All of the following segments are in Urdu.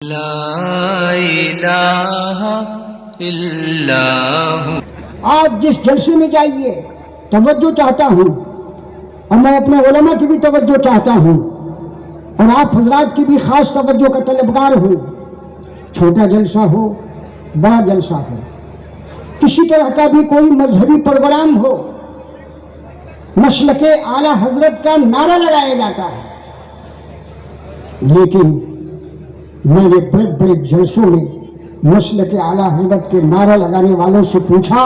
لا الہ الا ہوں۔ آپ جس جلسے میں جائیے توجہ چاہتا ہوں، اور میں اپنے علماء کی بھی توجہ چاہتا ہوں، اور آپ حضرات کی بھی خاص توجہ کا طلبگار ہوں۔ چھوٹا جلسہ ہو، بڑا جلسہ ہو، کسی طرح کا بھی کوئی مذہبی پروگرام ہو، مسلک اعلیٰ حضرت کا نعرہ لگایا جاتا ہے۔ لیکن میں نے بڑے بڑے جلسوں میں مسلک اعلیٰ حضرت کے نعرہ لگانے والوں سے پوچھا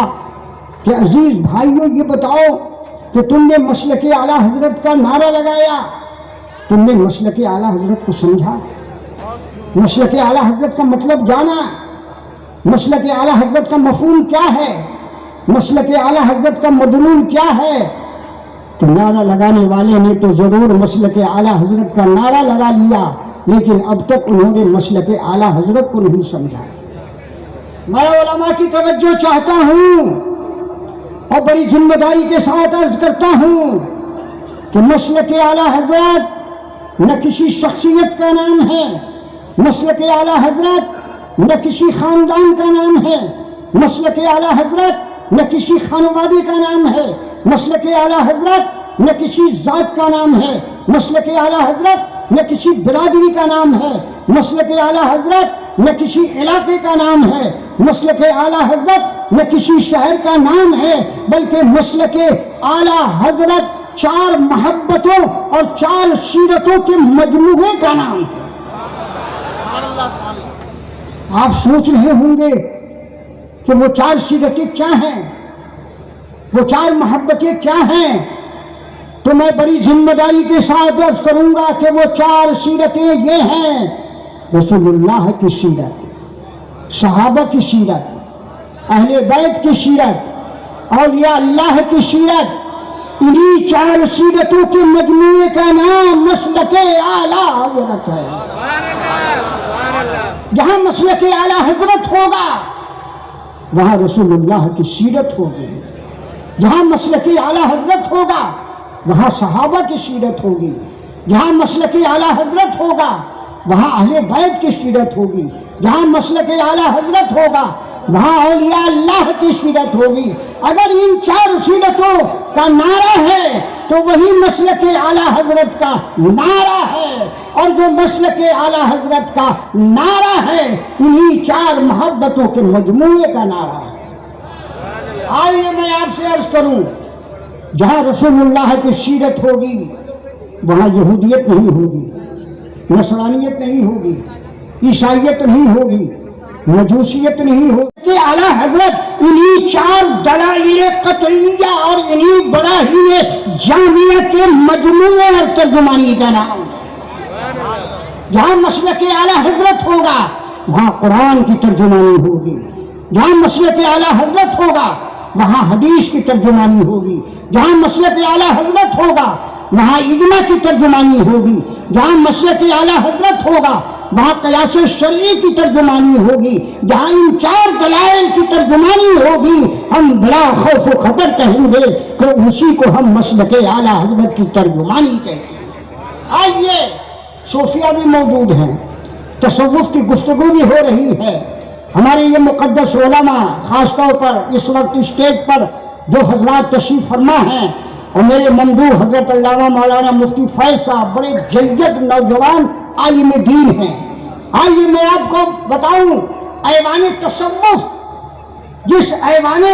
کہ عزیز بھائیوں، یہ بتاؤ کہ تم نے مسلک اعلیٰ حضرت کا نعرہ لگایا، تم نے مسلک اعلیٰ حضرت کو سمجھا، مسلک اعلیٰ حضرت کا مطلب جانا، مسلک اعلیٰ حضرت کا مفہوم کیا ہے، مسلک اعلیٰ حضرت کا مدلول کیا ہے؟ تو نعرہ لگانے والے نے تو ضرور مسلک اعلیٰ حضرت کا نعرہ لگا لیا، لیکن اب تک انہوں نے مسلک اعلیٰ حضرت کو نہیں سمجھا۔ میں علماء کی توجہ چاہتا ہوں اور بڑی ذمہ داری کے ساتھ عرض کرتا ہوں کہ مسلک اعلیٰ حضرت نہ کسی شخصیت کا نام ہے، مسلک اعلیٰ حضرت نہ کسی خاندان کا نام ہے، مسلک اعلیٰ حضرت نہ کسی خانوادے کا نام ہے، مسلک اعلیٰ حضرت نہ کسی ذات کا نام ہے، مسلک اعلیٰ حضرت نہ کسی برادری کا نام ہے، مسلک اعلیٰ حضرت نہ کسی علاقے کا نام ہے، مسلک اعلیٰ حضرت نہ کسی شہر کا نام ہے، بلکہ مسلک اعلیٰ حضرت 4 محبتوں اور 4 سیرتوں کے مجموعے کا نام ہے۔ آپ سوچ رہے ہوں گے کہ وہ 4 سیرتیں کیا ہیں، وہ 4 محبتیں کیا ہیں؟ تو میں بڑی ذمہ داری کے ساتھ عرض کروں گا کہ وہ 4 سیرتیں یہ ہیں: رسول اللہ کی سیرت، صحابہ کی سیرت، اہل بیت کی سیرت، اولیاء اللہ کی سیرت۔ انہی 4 سیرتوں کے مجموعے کا نام مسلک اعلیٰ حضرت ہے۔ جہاں مسلک اعلیٰ حضرت ہوگا وہاں رسول اللہ کی سیرت ہوگی، جہاں مسلک اعلیٰ حضرت ہوگا وہاں صحابہ کی سیرت ہوگی، جہاں مسلک اعلیٰ حضرت ہوگا وہاں اہل بیت کی سیرت ہوگی، جہاں مسلک اعلیٰ حضرت ہوگا وہاں اولیاء اللہ کی سیرت ہوگی۔ اگر ان 4 سیرتوں کا نعرہ ہے تو وہی مسلک اعلیٰ حضرت کا نعرہ ہے، اور جو مسلک اعلیٰ حضرت کا نعرہ ہے انہی 4 محبتوں کے مجموعے کا نعرہ ہے۔ آئیے میں آپ سے عرض کروں، جہاں رسول اللہ کی سیرت ہوگی وہاں یہودیت نہیں ہوگی، نصرانیت نہیں ہوگی، عیسائیت نہیں ہوگی، مجوسیت نہیں ہوگی۔ کہ اعلیٰ حضرت انہی 4 دلائل قطعیہ اور انہی براہین جامعہ کے مجموعے اور ترجمانی کا نام۔ جہاں مسلک اعلیٰ حضرت ہوگا وہاں قرآن کی ترجمانی ہوگی، جہاں مسلک اعلیٰ حضرت ہوگا وہاں حدیث کی ترجمانی ہوگی، جہاں مسلک اعلیٰ حضرت ہوگا وہاں اجماع کی ترجمانی ہوگی، جہاں مسلک اعلیٰ حضرت ہوگا وہاں قیاس شرعی کی ترجمانی ہوگی، جہاں ان 4 دلائل کی ترجمانی ہوگی ہم بلا خوف و خطر کہیں گے کہ اسی کو ہم مسلک اعلیٰ حضرت کی ترجمانی کہتے ہیں۔ آئیے، صوفیہ بھی موجود ہیں، تصوف کی گفتگو بھی ہو رہی ہے۔ ہمارے یہ مقدس علماء خاص طور پر اس وقت اسٹیج پر جو حضرات تشریف فرما ہیں، اور میرے ممدوح حضرت علامہ مولانا مفتی فیض صاحب بڑے جید نوجوان عالم دین ہیں۔ آئیے میں آپ کو بتاؤں، ایوان تصوف، جس ایوان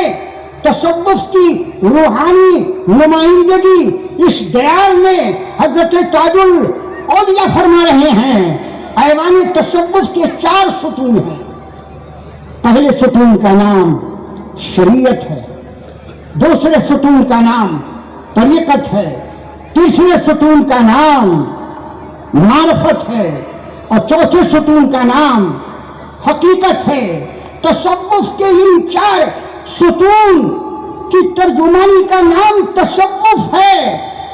تصوف کی روحانی نمائندگی اس دیار میں حضرت تاج الاولیاء فرما رہے ہیں، ایوان تصوف کے 4 ستون ہیں۔ پہلے ستون کا نام شریعت ہے، دوسرے ستون کا نام طریقت ہے، تیسرے ستون کا نام معرفت ہے، اور چوتھے ستون کا نام حقیقت ہے۔ تصوف کے ان 4 ستون کی ترجمانی کا نام تصوف ہے،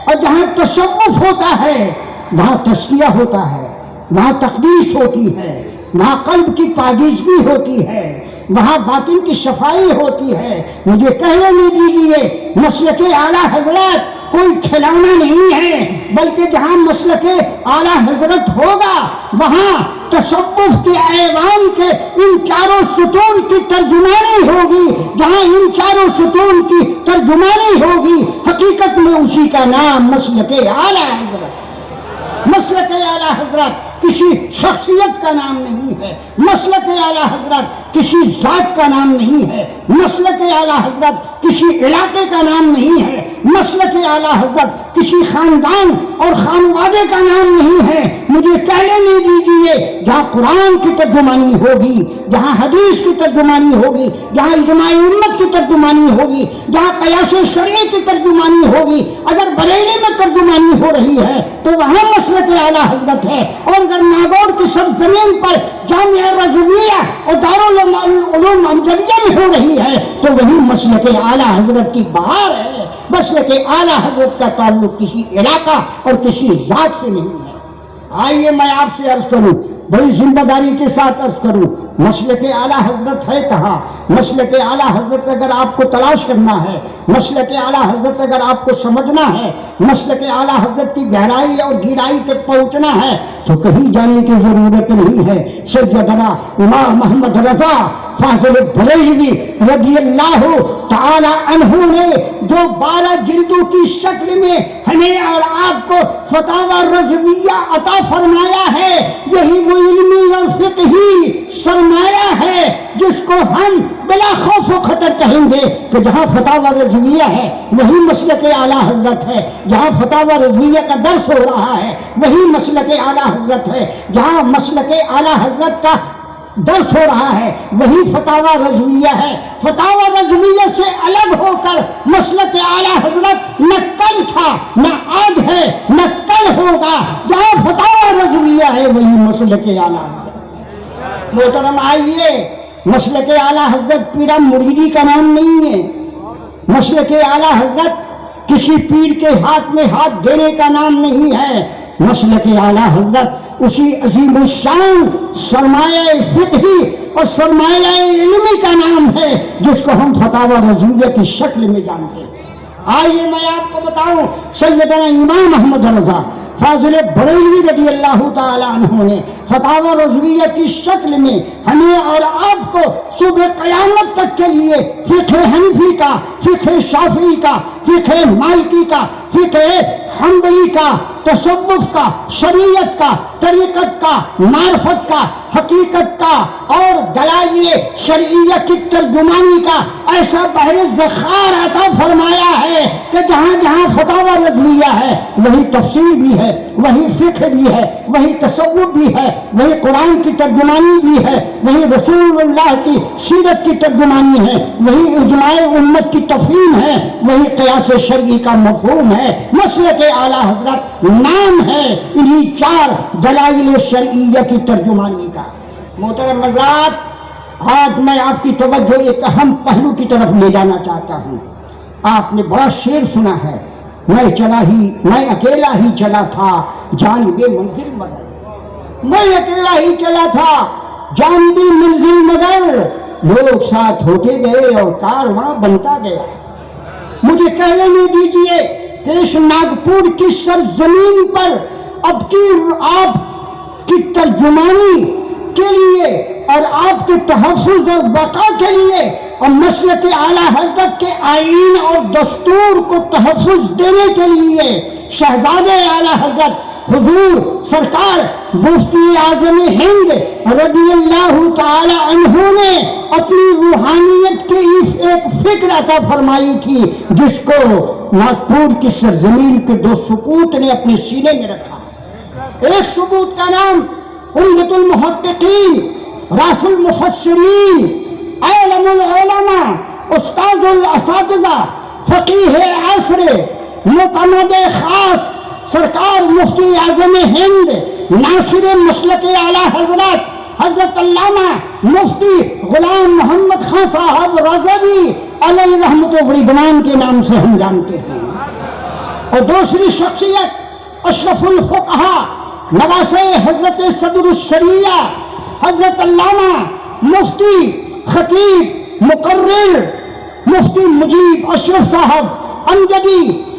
اور جہاں تصوف ہوتا ہے وہاں تزکیہ ہوتا ہے، وہاں تقدیس ہوتی ہے، وہاں قلب کی پاکیزگی ہوتی ہے، وہاں باطن کی صفائی ہوتی ہے۔ مجھے کہنے نہیں دیجیے مسلک اعلیٰ حضرت کوئی کھلونا نہیں ہے، بلکہ جہاں مسلک اعلیٰ حضرت ہوگا وہاں تصوف کے ایوان کے ان چاروں ستون کی ترجمانی ہوگی، جہاں ان چاروں ستون کی ترجمانی ہوگی حقیقت میں اسی کا نام مسلک اعلیٰ حضرت۔ مسلک اعلیٰ حضرت کسی شخصیت کا نام نہیں ہے، مسلک اعلیٰ حضرت کسی ذات کا نام نہیں ہے، مسلک اعلیٰ حضرت کسی علاقے کا نام نہیں ہے، مسلک اعلیٰ حضرت کسی خاندان اور خانوادے کا نام نہیں ہے۔ مجھے کہہ لینے دیجیے، جہاں قرآن کی ترجمانی ہوگی، جہاں حدیث کی ترجمانی ہوگی، جہاں اجماع امت کی ترجمانی ہوگی، جہاں قیاس شرعی کی ترجمانی ہوگی، اگر بریلی میں ترجمانی ہو رہی ہے تو وہاں مسلک اعلیٰ حضرت ہے، اور اگر ناگور کی سرزمین پر جامعہ رضویہ اور دارالعلوم امجدیہ میں ہو رہی ہے تو وہی مسلک اعلیٰ حضرت کی بہار ہے۔ مسلک اعلیٰ حضرت کا تعلق کسی علاقہ اور کسی ذات سے نہیں ہے۔ آئیے میں آپ سے عرض کروں، بڑی ذمہ داری کے ساتھ عرض کروں، مسلک اعلیٰ حضرت ہے کہاں؟ مسلک اعلیٰ حضرت اگر آپ کو تلاش کرنا ہے، مسلک اعلیٰ حضرت اگر آپ کو سمجھنا ہے، مسلک اعلیٰ حضرت کی گہرائی اور گہرائی تک پہنچنا ہے تو کہیں جانے کی ضرورت نہیں ہے۔ سیدنا امام محمد رضا فاضل بریلوی رضی اللہ تعالی عنہ نے جو 12 جلدوں کی شکل میں ہمیں اور آپ کو فتاوی رضویہ عطا فرمایا ہے، یہی وہ علمی اور فقہی سرمایہ ہے جس کو ہم بلا خوف و خطر کہیں گے کہ جہاں فتاوی رضویہ ہے وہی مسلک اعلیٰ حضرت ہے، جہاں فتاوی رضویہ کا درس ہو رہا ہے وہی مسلک اعلیٰ حضرت ہے، جہاں مسلک اعلیٰ حضرت کا درس ہو رہا ہے وہی فتاوی رضویہ ہے۔ فتاوی رضویہ سے الگ ہو کر مسلک اعلیٰ حضرت نہ کل تھا نہ آج ہے نہ کل ہوگا، جہاں فتاوی رضویہ ہے وہی مسلک اعلیٰ حضرت۔ محترم آئیے، مسلک اعلیٰ حضرت پیرا مریدی کا نام نہیں ہے، مسلک اعلیٰ حضرت کسی پیر کے ہاتھ میں ہاتھ دینے کا نام نہیں ہے، مسلک اعلیٰ حضرت اسی عظیم الشان سرمایہ فقہی اور سرمایہ علمی کا نام ہے جس کو ہم فتاوی رضویہ کی شکل میں جانتے ہیں۔ آئیے میں آپ کو بتاؤں، سیدنا امام محمد رضا فاضل بریلوی رضی اللہ تعالی عنہ نے فتاوی رضویہ کی شکل میں ہمیں اور آپ کو صبح قیامت تک کے لیے فقہ حنفی کا، فقہ شافعی کا، فقہ مالکی کا، فقہ حنبلی کا، تصوف کا، شریعت کا، طریقت کا، معرفت کا، حقیقت کا اور دلائل شرعیہ کی ترجمانی کا ایسا بحر ذخار عطا فرمایا ہے کہ جہاں جہاں فتاوی رضویہ ہے وہی تفسیر بھی ہے، وہی فقہ بھی ہے، وہی تصوف بھی ہے، وہی قرآن کی ترجمانی بھی ہے، وہی رسول اللہ کی سیرت کی ترجمانی ہے، وہی اجماع امت کی تفہیم ہے، وہی قیاس شرعی کا مفہوم ہے۔ مسلک اعلیٰ حضرت نام ہے انہی 4 دلائل شرعیہ کی ترجمانی کا۔ محترم حضرات، آج میں آپ کی توجہ ایک اہم پہلو کی طرف لے جانا چاہتا ہوں۔ آپ نے بڑا شعر سنا ہے، میں اکیلا ہی چلا تھا جانب منزل مگر، میں اکیلا ہی چلا تھا جانب منزل مگر، لوگ ساتھ ہوتے گئے اور کارواں بنتا گیا۔ مجھے کہنے دیجیے کہ اس ناگپور کی سرزمین پر اب کی آپ کی ترجمانی کے لیے اور آپ کے تحفظ اور بقا کے لیے اور مسلک اعلیٰ حضرت کے آئین اور دستور کو تحفظ دینے کے لیے شہزادے اعلیٰ حضرت حضور سرکار مفتی اعظم ہند رضی اللہ تعالی عنہ نے اپنی روحانیت کی ایک فکر عطا فرمائی تھی جس کو ناگپور کی سرزمین کے 2 سپوت نے اپنے سینے میں رکھا۔ ایک سپوت کا نام عمدۃ المحققین، راس المفسرین، عالم العلماء، استاذ الاساتذہ، فقیہ عصر، معتمد خاص سرکار مفتی اعظم ہند ناصر مسلک اعلیٰ حضرت حضرت علامہ مفتی غلام محمد خان صاحب رضوی علیہ رحمت و رضوان کے نام سے ہم جانتے ہیں۔ اور دوسری شخصیت اشرف الفقہا، نواسے حضرت صدر الشریعہ حضرت علامہ مفتی خطیب مقرر مفتی مجیب اشرف صاحب امجدی